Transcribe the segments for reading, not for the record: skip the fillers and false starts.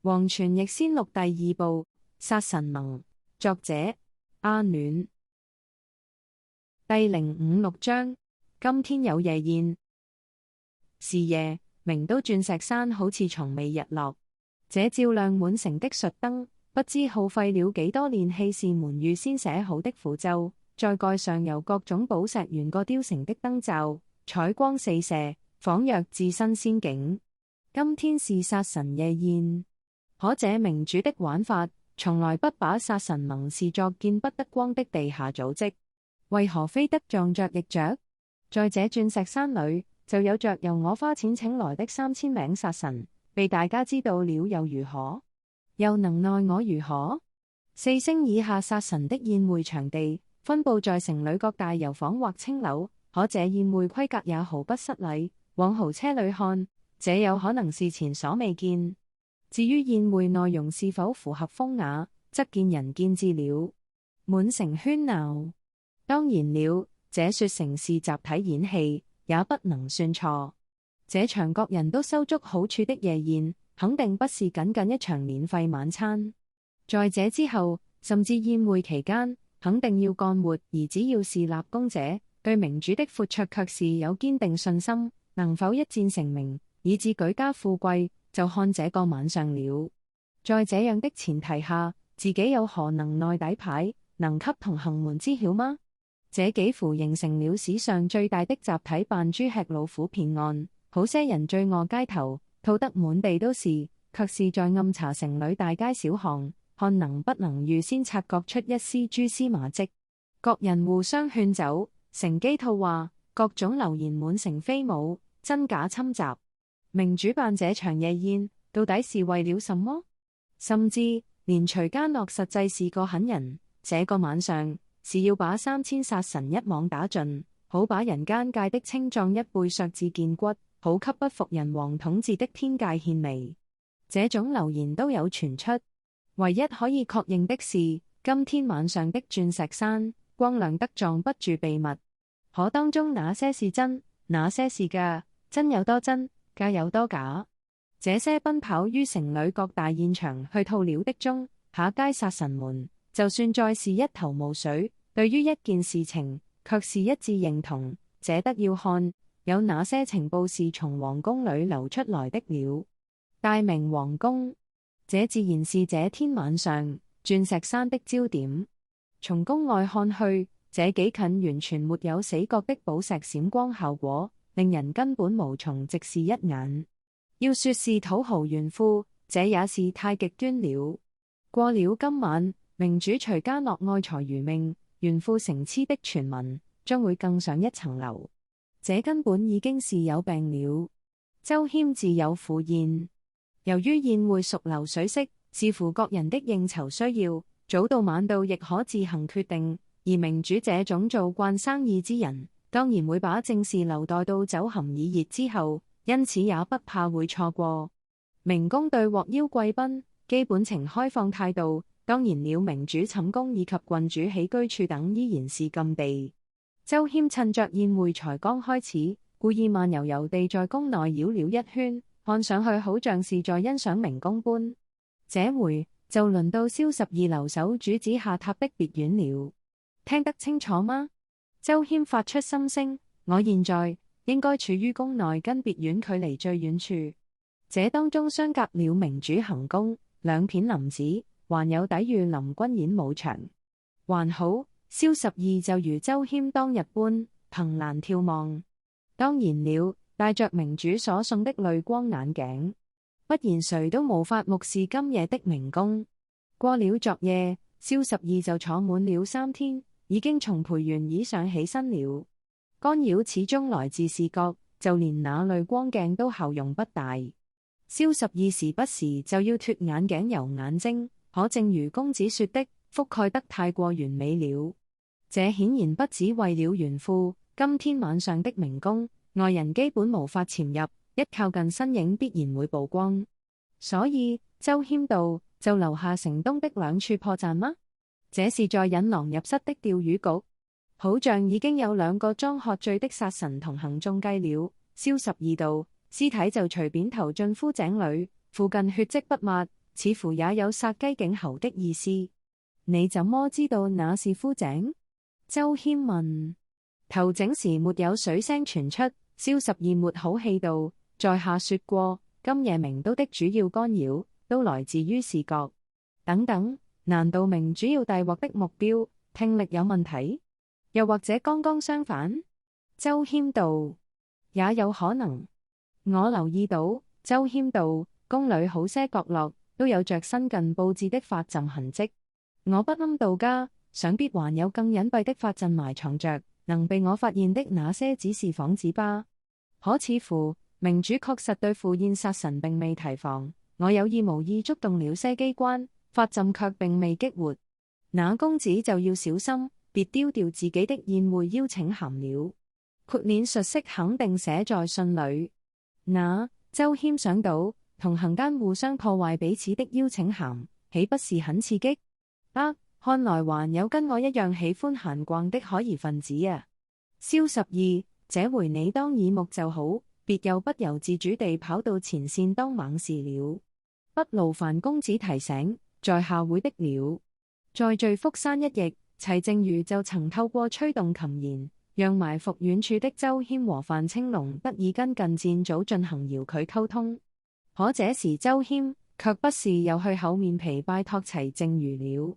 黃泉逆仙錄第2部，殺神盟，作者阿暖。第056章，今天有夜宴。是夜，明都鑽石山好似從未日落。這照亮滿城的術燈，不知耗費了幾多練氣士們預先寫好的符咒，在蓋上由各種寶石懸過雕成的燈罩，彩光四射，仿若置身仙境。今天是殺神夜宴，可這明主的玩法，從來不把殺神盟視作見不得光的地下組織，為何非得撞着逆着？在這鑽石山裏，就有着由我花錢請來的3000名殺神，被大家知道了又如何？又能奈我如何？4星以下殺神的宴會場地，分布在城裏各大遊坊或青樓，可這宴會規格也毫不失禮。往豪車裏看，這有可能是前所未見。至於宴會內容是否符合風雅，則見仁見智了。滿城喧鬧，當然了，這說成是集體演戲，也不能算錯。這場各人都收足好處的夜宴，肯定不是僅僅一場免費晚餐。在這之後，甚至宴會期間，肯定要幹活，而只要是立功者，對明主的闊綽卻是有堅定信心，能否一戰成名，以致舉家富貴，就看這個晚上了。在這樣的前提下，自己有何能耐底牌，能給同行們知曉嗎？這幾乎形成了史上最大的集體扮豬吃老虎騙案。好些人醉臥街頭，吐得滿地都是，卻是在暗查城裏大街小巷，看能不能預先察覺出一絲蛛絲馬跡。各人互相勸酒，乘機套話，各種流言滿城飛舞，真假侵襲。明主辦這場夜宴，到底是為了什麼？甚至連徐家樂實際是個狠人，這個晚上是要把3000殺神一網打盡，好把人間界的青壯一輩削至見骨，好給不服人王統治的天界獻媚。這種流言都有傳出，唯一可以確認的是，今天晚上的鑽石山光亮得藏不住秘密。可當中哪些是真，哪些是假，真有多真，假有多假？這些奔跑於城裏各大現場去套料的中下階殺神們，就算再是一頭霧水，對於一件事情卻是一致認同。這得要看有哪些情報是從皇宮裏流出來的了。大明皇宮，這自然是這天晚上鑽石山的焦點。從宮外看去，這幾近完全沒有死角的寶石閃光效果，令人根本無從直視一眼。要說是土豪炫富，這也是太極端了。過了今晚，明主徐家樂愛財如命，炫富成痴的傳聞將會更上一層樓。這根本已經是有病了。周謙自有赴宴，由於宴會屬流水式，視乎各人的應酬需要，早到晚到亦可自行決定。而明主這種做慣生意之人，當然會把正事留待到酒酣耳熱之後，因此也不怕會錯過。明宮對獲邀貴賓基本呈開放態度，當然了，明主寢宮以及郡主起居處等依然是禁地。周謙趁着宴會才剛開始，故意慢悠悠地在宮內繞了一圈，看上去好像是在欣賞明宮般。這回就輪到蕭12留守主子下榻的別院了。聽得清楚嗎？周謙發出心聲，我現在應該處於宮內跟別院距離最遠處，這當中相隔了明主行宮2片林子，還有抵禦臨軍演武場。還好，蕭12就如周謙當日般憑欄眺望。當然了，戴着明主所送的淚光眼鏡，不然誰都無法目視今夜的明宮。過了昨夜，蕭12就坐滿了3天，已經從陪圓椅上起身了。干擾始終來自視覺，就連那淚光鏡都效用不大。蕭12時不時就要脫眼鏡揉眼睛，可正如公子說的，覆蓋得太過完美了。這顯然不只為了炫富。今天晚上的明宮，外人基本無法潛入，一靠近身影必然會曝光。所以周謙道，就留下城東的2處破綻嗎？這是在引狼入室的釣魚局，好像已經有2個裝喝醉的殺神同行中計了。蕭12道，屍體就隨便投進枯井裏，附近血跡不抹，似乎也有殺雞儆猴的意思。你怎麼知道那是枯井？周謙問。頭井時沒有水聲傳出，蕭12沒好氣道，在下說過，今夜明都的主要干擾都來自於視覺。等等，難道明主要逮獲的目標聽力有問題？又或者剛剛相反？周謙道，也有可能。我留意到，周謙道，宮裏好些角落都有着新近佈置的法陣痕跡。我不諳道家，想必還有更隱蔽的法陣埋藏着，能被我發現的那些只是幌子吧。可似乎明主確實對赴宴殺神並未提防，我有意無意觸動了些機關，法陣卻並未激活。那公子就要小心，別丟掉自己的宴會邀請函了。豁免術式肯定寫在信裏。那周謙想到，同行間互相破壞彼此的邀請函，豈不是很刺激？看來還有跟我一樣喜歡閒逛的可疑分子啊。蕭12，這回你當耳目就好，別又不由自主地跑到前線當猛士了。不勞煩公子提醒，在下會的了。在聚福山一役，齊靜茹就曾透過吹動琴弦，讓埋伏遠處的周謙和范青龍得以跟近戰組進行遙距溝通。可這時周謙卻不是又去厚面皮拜託齊靜茹了。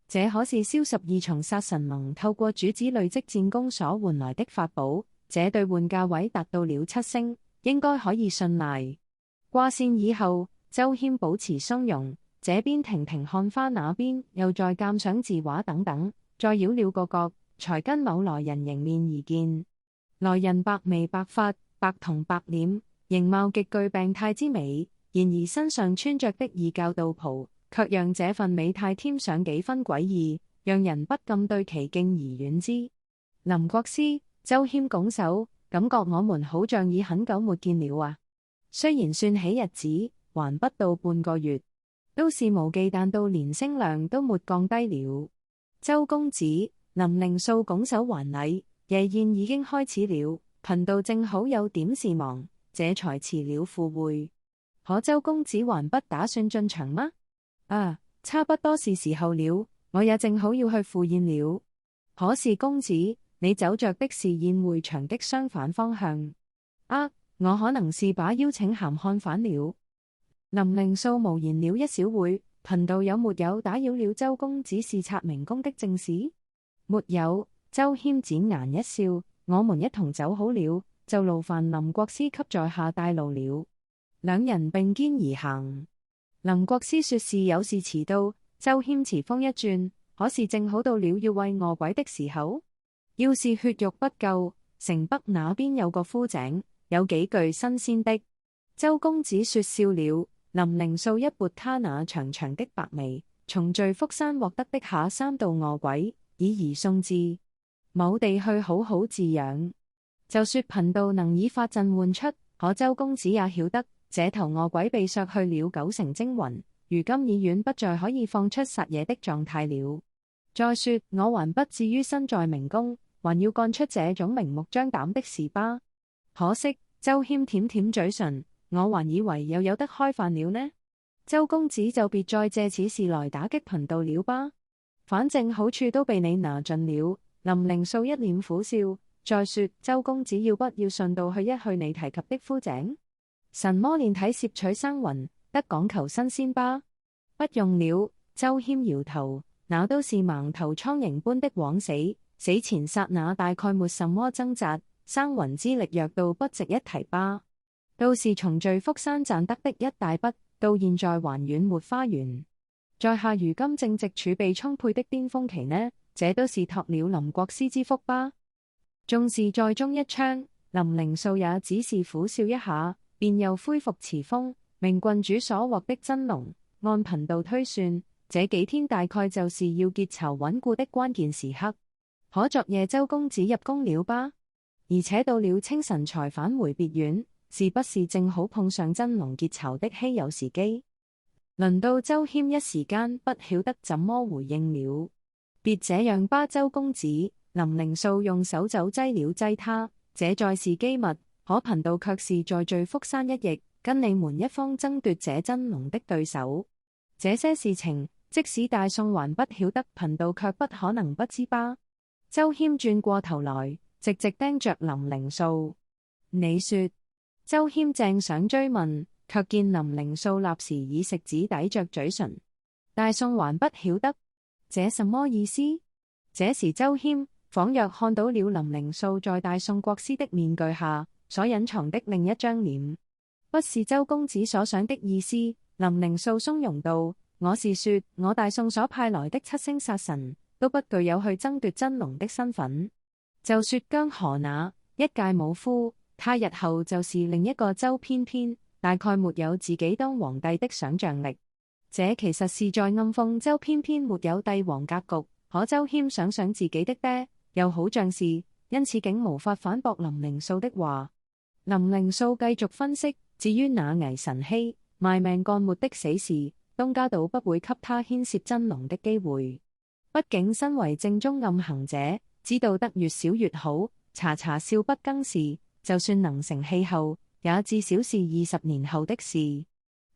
這可是蕭12從殺神盟透過主子累積戰功所換來的法寶，這對換價位達到了7星，應該可以信賴。掛線以後，周謙保持鬆容，這邊停停看花，那邊又在鑑賞字畫等等，再繞了個角，才跟某來人迎面而見。來人白眉白髮，白頭白臉，形貌極具病態之美，然而身上穿着的異教道袍，卻讓這份美態添上幾分詭異，讓人不禁對其敬而遠之。林國師，周謙拱手，感覺我們好像已很久沒見了啊。雖然算起日子，還不到半個月，都是無忌，但到連聲量都沒降低了。周公子，林令素拱手還禮，夜宴已經開始了，貧道正好有點事忙，這才遲了赴會。可周公子還不打算進場嗎？差不多是時候了，我也正好要去赴宴了。可是公子，你走着的是宴會場的相反方向。我可能是把邀請函看反了。林令素無言了一小會，貧道有沒有打擾了周公子視察明宮的正事？沒有。周謙展顏一笑，我們一同走好了，就勞煩林國師給在下帶路了。兩人並肩而行。林國師說是有事遲到，周謙詞鋒一轉，可是正好到了要餵餓鬼的時候。要是血肉不夠，城北那邊有個枯井，有幾具新鮮的。周公子說笑了，林令素一撥他那長長的白眉，從聚福山獲得的下3道餓鬼，以移送至某地去好好飼養。就說貧道能以法陣換出，可周公子也曉得，這頭餓鬼被削去了9成精魂，如今已遠不再可以放出殺野的狀態了。再說我還不至於身在明宮，還要幹出這種明目張膽的事吧？可惜周謙舔舔嘴唇，我還以為又有得開飯了呢。周公子就別再借此事來打擊貧道了吧，反正好處都被你拿盡了。林令素一臉苦笑，再說周公子要不要順道去一去你提及的枯井？神魔煉體攝取生魂，得講求新鮮吧？不用了。周謙搖頭，那都是盲頭蒼蠅般的枉死，死前剎那大概沒什麼掙扎，生魂之力弱到不值一提吧。倒是從聚福山賺得的一大筆，到現在還遠沒花園。在下如今正值儲備充沛的巔峰期呢，這都是託了林國師之福吧。縱是在中一槍，林令素也只是苦笑一下，便又恢復詞鋒。明郡主所獲的真龍，按貧道推算，這幾天大概就是要結巢穩固的關鍵時刻。可昨夜周公子入宮了吧？而且到了清晨才返回別院，是不是正好碰上真龍結巢的稀有時機？輪到周謙一時間不曉得怎麼回應了。別這樣吧，周公子。林令素用手肘擠了擠他，這在是機密，可貧道卻是在聚福山一役，跟你們一方爭奪這真龍的對手。這些事情，即使大宋還不曉得，貧道卻不可能不知吧。周謙轉過頭來，直直盯着林靈素。你說，周謙正想追問，卻見林靈素立時以食指抵着嘴唇。大宋還不曉得，這什麼意思？這時周謙仿若看到了林靈素在大宋國師的面具下所隱藏的另一張臉，不是周公子所想的意思。林靈素鬆容道：我是說，我大宋所派來的七星殺神都不具有去爭奪真龍的身份。就說江河那一介武夫，他日後就是另一個周翩翩，大概沒有自己當皇帝的想象力。這其實是在暗諷周翩翩沒有帝王格局。可周謙想想自己的爹，又好像是，因此竟無法反駁林靈素的話。林靈素繼續分析，至於那倪晨曦賣命幹活的死事，東家島不會給他牽涉真龍的機會。畢竟身為正宗暗行者，知道得越少越好。查查笑不更事，就算能成氣候，也至少是20年後的事。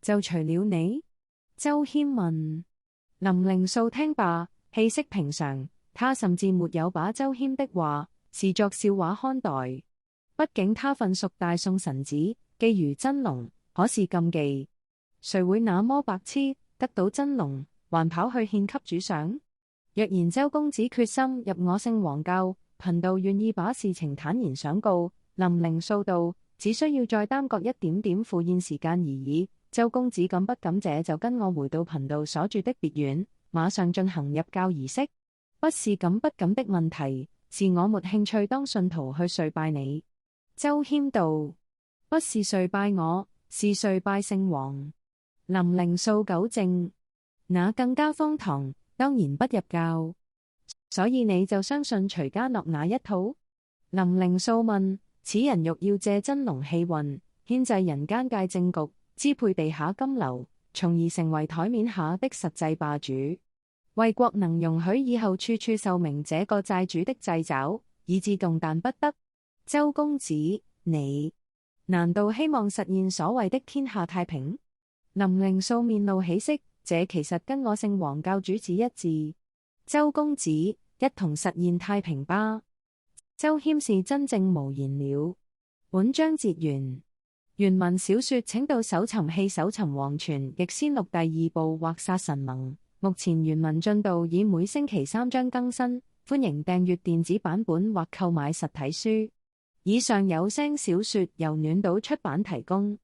就除了你？周謙問。林靈素聽罷，氣息平常，他甚至沒有把周謙的話視作笑話看待。畢竟他份屬大宋臣子，既如真龍，可是禁忌。誰會那麼白痴，得到真龍，還跑去獻給主上？若然周公子決心入我姓黃教，貧道願意把事情坦然上告。林靈素道：只需要再耽擱一點點赴宴時間而已。周公子敢不敢這就跟我回到貧道所住的別院，馬上進行入教儀式？不是敢不敢的問題，是我沒興趣當信徒去跪拜你。周謙道：不是跪拜我，是跪拜聖王。林靈素糾正：那更加荒唐，當然不入教。所以你就相信徐家樂那一套？林靈素問：此人欲要借真龍氣運，牽制人間界政局，支配地下金流，從而成為台面下的實際霸主，為國能容許以後處處受明這個債主的掣肘，以致動彈不得。周公子，你難道希望實現所謂的天下太平？林靈素面露喜色，這其實跟我姓黃教主旨一致。周公子，一同實現太平吧。周謙是真正無言了。本章節完。原文小說請到搜尋器搜尋黃泉逆先錄第2部或殺神盟。目前原文進度以每星期3章更新，歡迎訂閱電子版本或購買實體書。以上有聲小說由暖島出版提供。